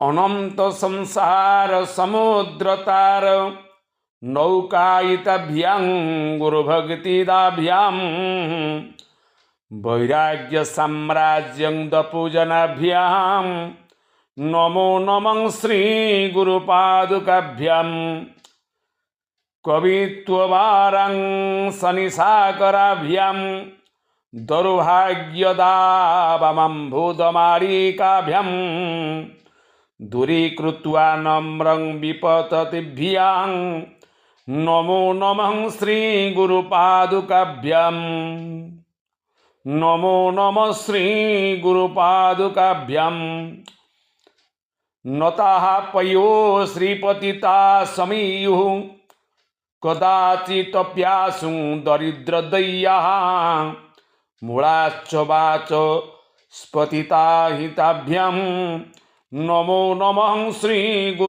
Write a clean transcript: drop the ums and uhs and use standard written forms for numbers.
অনন্ত সংসার সমুদ্রতার নৌকায়িতাভ্যাং গুরুভক্তিদাভ্যাম বৈরাগ্য সাম্রাজ্যং দপুজনাভ্যাম নমো নমঃ শ্রী গুরুপাদুকাভ্যাম কবিত্ববারাং শনিসাকরাভ্যাম দৌর্ভাগ্যদাবমম্ভূতমারিকাভ্যাম দূরীকৃত্বা নম্রং বিপততিভ্যাং নমো নমঃ শ্রী গুরুপাদুকাভ্যাম নমো নমঃ শ্রী গুরুপাদুকাভ্যাম নতাঃ পয়ো শ্রীপতিতা সমীয়ুঃ কদাচিৎপ্যাসুং দরিদ্রদয়্যাঃ মূঢ়াশ্চ বাচ স্পতিতা হিতাভ্যাম নমো নমঃ শ্রী